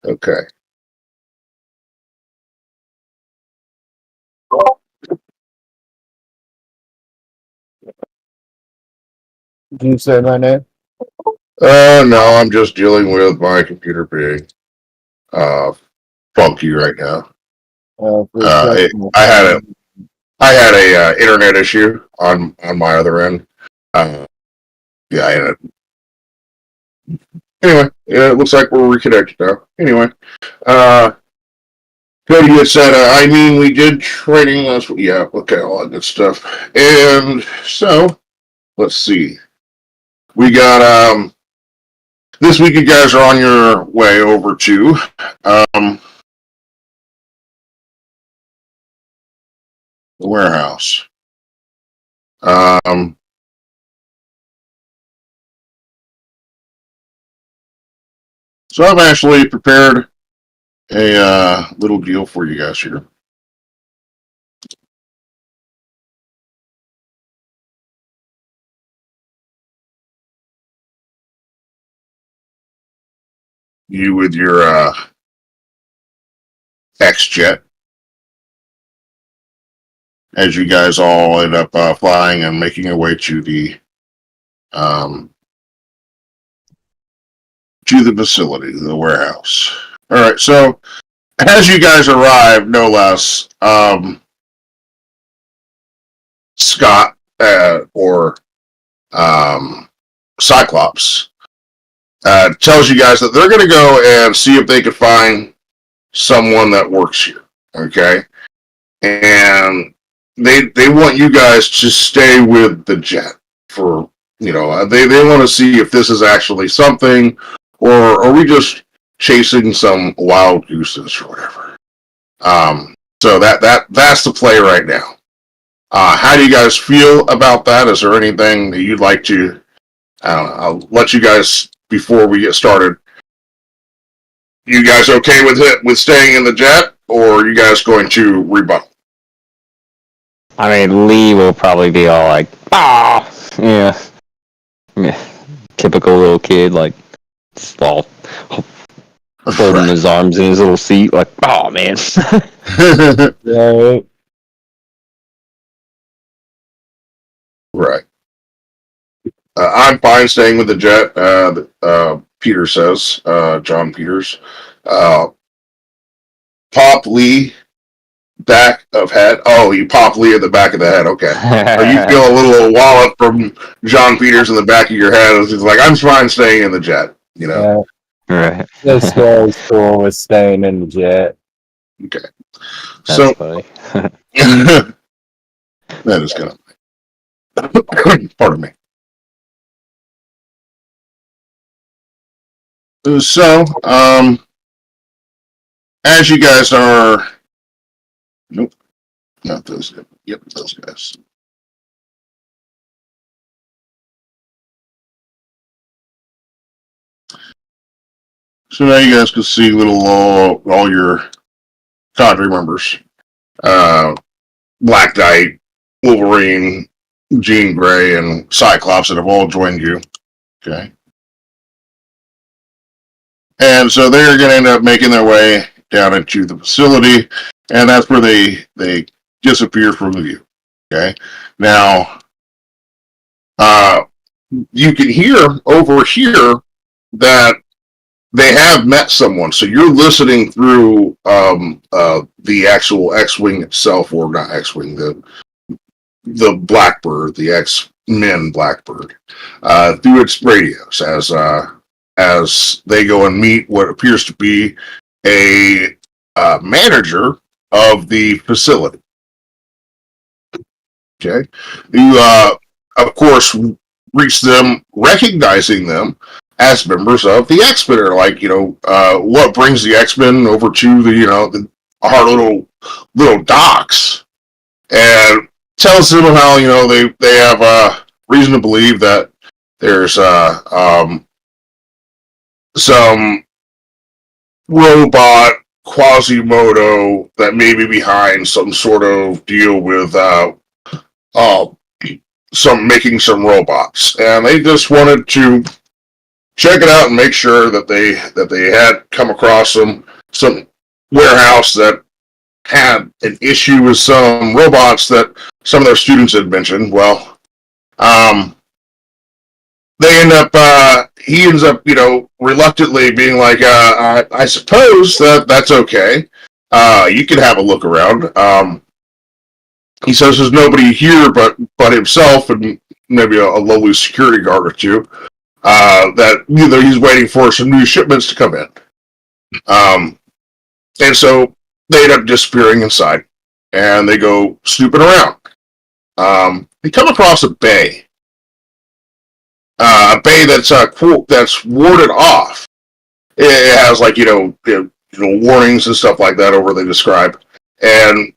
Okay. Did you say my name? No, I'm just dealing with my computer being funky right now. I had a internet issue on my other end. Yeah, I had it. Anyway, yeah, it looks like we're reconnected now. Anyway, Cody had said, I mean, we did training last week. Yeah, okay, all that good stuff. And so, let's see. We got, this week you guys are on your way over to, the warehouse. So I've actually prepared a little deal for you guys here. You with your X-Jet, as you guys all end up flying and making your way to the facility, the warehouse. All right, so as you guys arrive, no less, Scott or Cyclops tells you guys that they're going to go and see if they can find someone that works here. Okay, and they want you guys to stay with the jet for, they want to see if this is actually something, or are we just chasing some wild gooses or whatever. So that's the play right now. How do you guys feel about that? Is there anything that you'd like to? I'll let you guys, before we get started. You guys okay with it, with staying in the jet, or are you guys going to rebuttal? I mean, Lee will probably be all like, yeah. Typical little kid, like, all folding his arms in his little seat, like, oh, man. Right. I'm fine staying with the jet, Peter says, John Peters. Pop Lee, back of head. Oh, you pop Lee at the back of the head. Okay. Or you feel a little wallop from John Peters in the back of your head. It's like, I'm fine staying in the jet, Right. This guy's cool with staying in the jet. Okay. That's funny. That is kind of... Pardon me. So, as you guys are... Nope. Not those guys. Yep, those guys. So now you guys can see all your cadre members. Black Knight, Wolverine, Jean Grey, and Cyclops that have all joined you. Okay. And so they're going to end up making their way down into the facility, and that's where they disappear from view. Okay. Now, you can hear over here that they have met someone. So you're listening through the actual X-Wing itself, or not X-Wing, the Blackbird, the X-Men Blackbird, through its radios as they go and meet what appears to be a manager of the facility. Okay, you of course reach them, recognizing them as members of the X-Men. Are like, what brings the X-Men over to our little docks, and tells them how they have reason to believe that there's some robot Quasimodo that may be behind some sort of deal with making some robots, and they just wanted to check it out and make sure that they had come across some warehouse that had an issue with some robots that some of their students had mentioned. Well, they end up he ends up, reluctantly being like, I suppose that's okay. You can have a look around. He says there's nobody here but himself and maybe a lowly security guard or two. That he's waiting for some new shipments to come in. And so they end up disappearing inside, and they go snooping around. They come across a bay. A bay that's that's warded off. It has warnings and stuff like that over they describe. And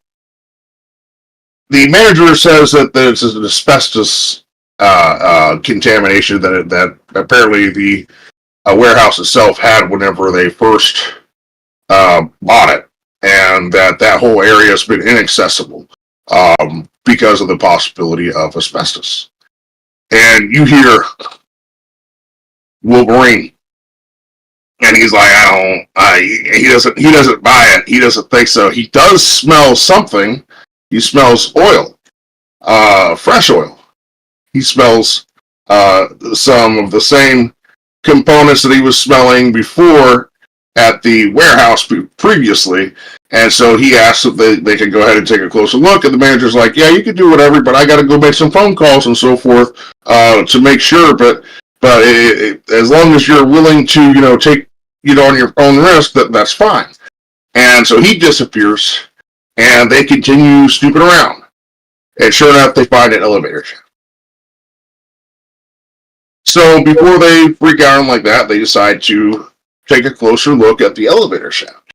the manager says that this is an asbestos contamination that apparently the warehouse itself had whenever they first bought it, and that whole area has been inaccessible because of the possibility of asbestos. And you hear Wolverine, and he's like, he doesn't buy it. He doesn't think so. He does smell something. He smells oil, fresh oil. He smells some of the same components that he was smelling before at the warehouse previously. And so he asks if they can go ahead and take a closer look. And the manager's like, yeah, you can do whatever, but I got to go make some phone calls and so forth to make sure. But as long as you're willing to, take on your own risk, that's fine. And so he disappears, and they continue snooping around. And sure enough, they find an elevator shaft. So before they freak out like that, they decide to take a closer look at the elevator shaft.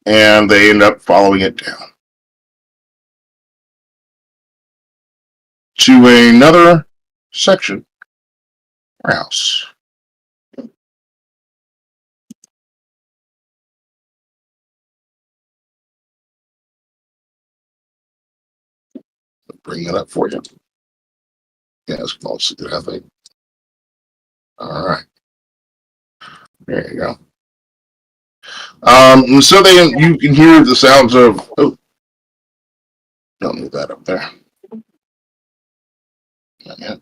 And they end up following it down to another section house. Bring it up for you. Yeah, it's mostly good, I think. All right. There you go. And so you can hear the sounds of, don't move that up there. Not yet.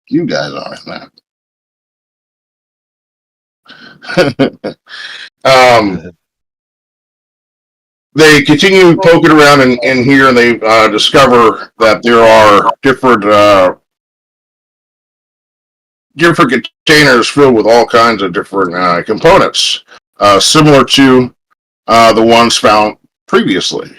You guys are in that. They continue poking around in here, and they discover that there are different containers filled with all kinds of different components, similar to the ones found previously.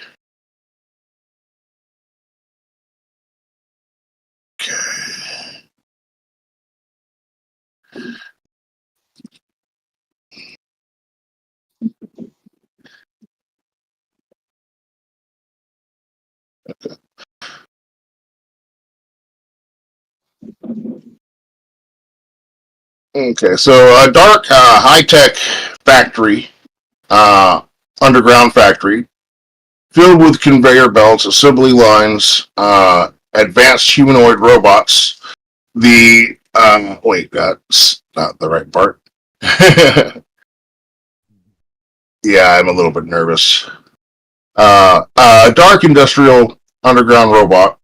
Okay, so a dark, high-tech factory, underground factory, filled with conveyor belts, assembly lines, advanced humanoid robots. Wait, that's not the right part. Yeah, I'm a little bit nervous. A dark industrial underground robot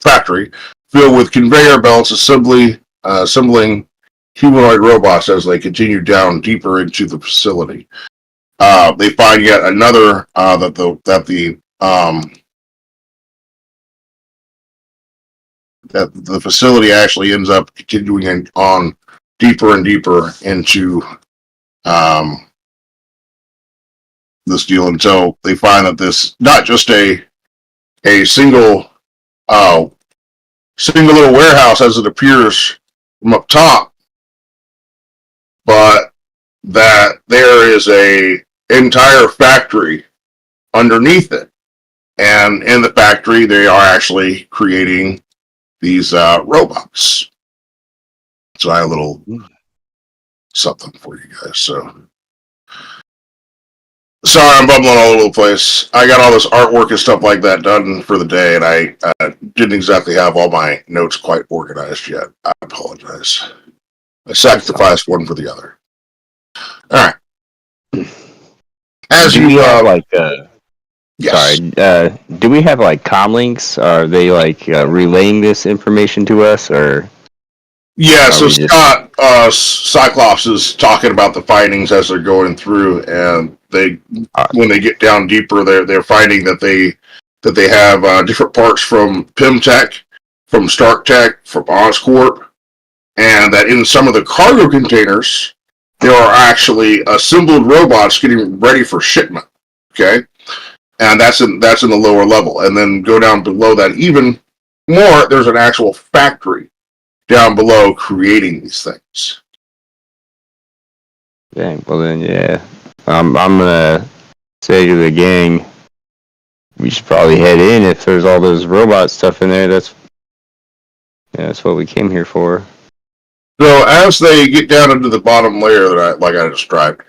factory filled with conveyor belts, assembling humanoid robots as they continue down deeper into the facility. They find yet another that the facility actually ends up continuing on deeper and deeper into this deal until they find that this not just a single little warehouse as it appears from up top, but that there is a entire factory underneath it. And in the factory, they are actually creating these robots. So I have a little something for you guys. So Sorry, I'm bumbling all over the place. I got all this artwork and stuff like that done for the day, and I didn't exactly have all my notes quite organized yet. I apologize. I sacrificed one for the other. All right. As do you, we have yes. do we have like comm links? Are they like relaying this information to us, or Yeah, are so we just Scott, Cyclops is talking about the findings as they're going through, and when they get down deeper, they're finding that they have different parts from PIM Tech, from Stark Tech, from Oscorp, and that in some of the cargo containers there are actually assembled robots getting ready for shipment. Okay, and that's in the lower level, and then go down below that even more. There's an actual factory down below creating these things. dang? Well then, yeah. I'm gonna say to the gang, we should probably head in if there's all those robot stuff in there. That's what we came here for. So as they get down into the bottom layer like I described,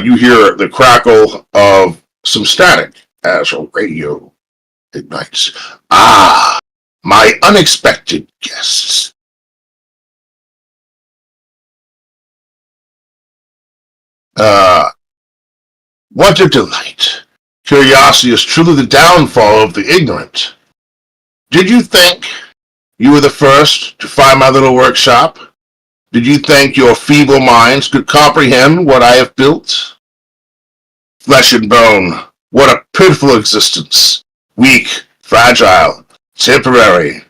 you hear the crackle of some static as a radio ignites. Ah, my unexpected guests. Uh, what a delight. Curiosity is truly the downfall of the ignorant. Did you think you were the first to find my little workshop? Did you think your feeble minds could comprehend what I have built? Flesh and bone, what a pitiful existence. Weak, fragile, temporary.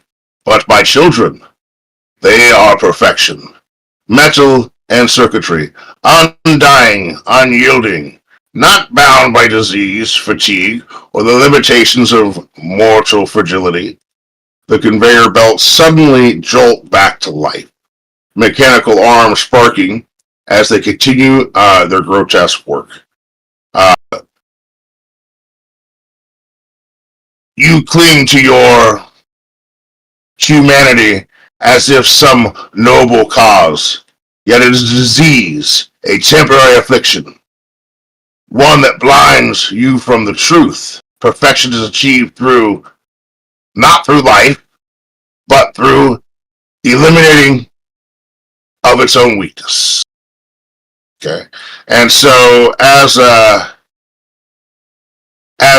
But my children, they are perfection. Metal and circuitry, undying, unyielding, not bound by disease, fatigue, or the limitations of mortal fragility. The conveyor belts suddenly jolt back to life, mechanical arms sparking as they continue their grotesque work. Uh, you cling to your humanity as if some noble cause, yet it is a disease, a temporary affliction, one that blinds you from the truth. Perfection is achieved not through life, but through eliminating of its own weakness. Okay, and so as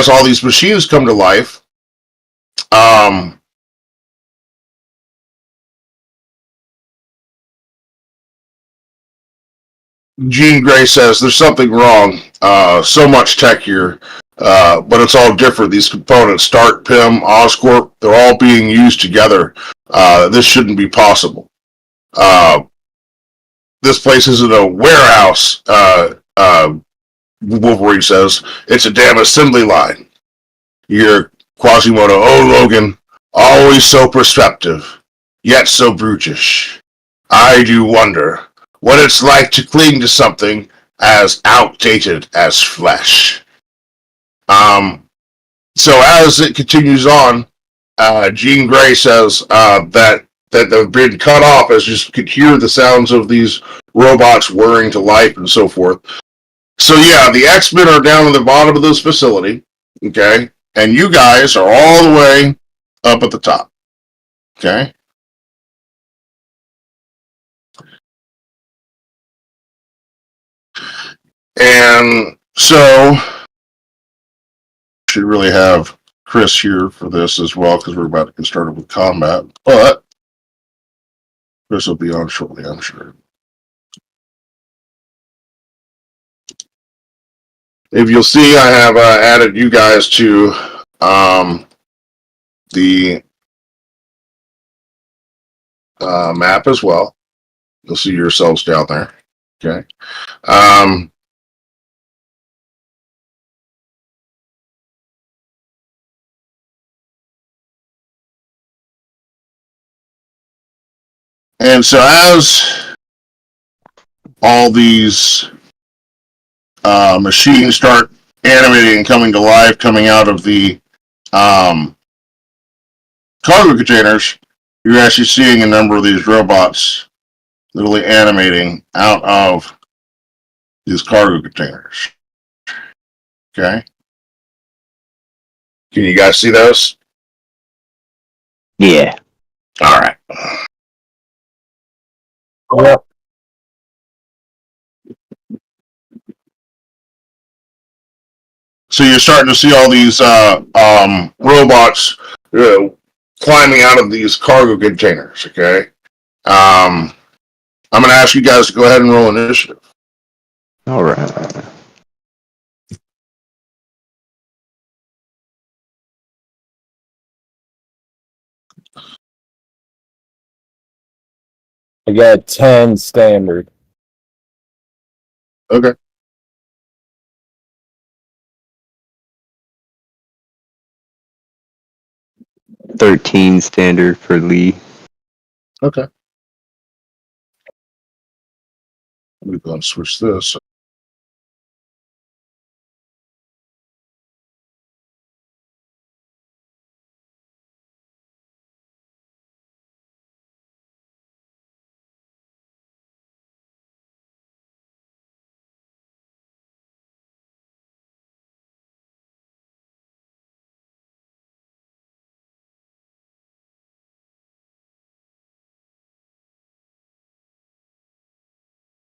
all these machines come to life, um, Jean Grey says there's something wrong. So much tech here, but it's all different. These components, Stark, PIM, Oscorp, they're all being used together. This shouldn't be possible. Uh, this place isn't a warehouse, Wolverine says. It's a damn assembly line. You're Quasimodo. Oh, Logan, always so perceptive, yet so brutish. I do wonder what it's like to cling to something as outdated as flesh. So as it continues on, Jean Grey says that they've been cut off as you could hear the sounds of these robots whirring to life and so forth. So yeah, the X-Men are down at the bottom of this facility, okay? And you guys are all the way up at the top, okay? And so should really have Chris here for this as well because we're about to get started with combat. But Chris will be on shortly, I'm sure. If you'll see, I have added you guys to the map as well. You'll see yourselves down there. Okay. And so as all these machines start animating and coming to life, coming out of the cargo containers, you're actually seeing a number of these robots literally animating out of these cargo containers. Okay. Can you guys see those? Yeah. All right. Yep. So you're starting to see all these robots climbing out of these cargo containers. Okay. I'm going to ask you guys to go ahead and roll initiative. All right. I got 10 standard. Okay. $13 standard for Lee. Okay. We're going to switch this.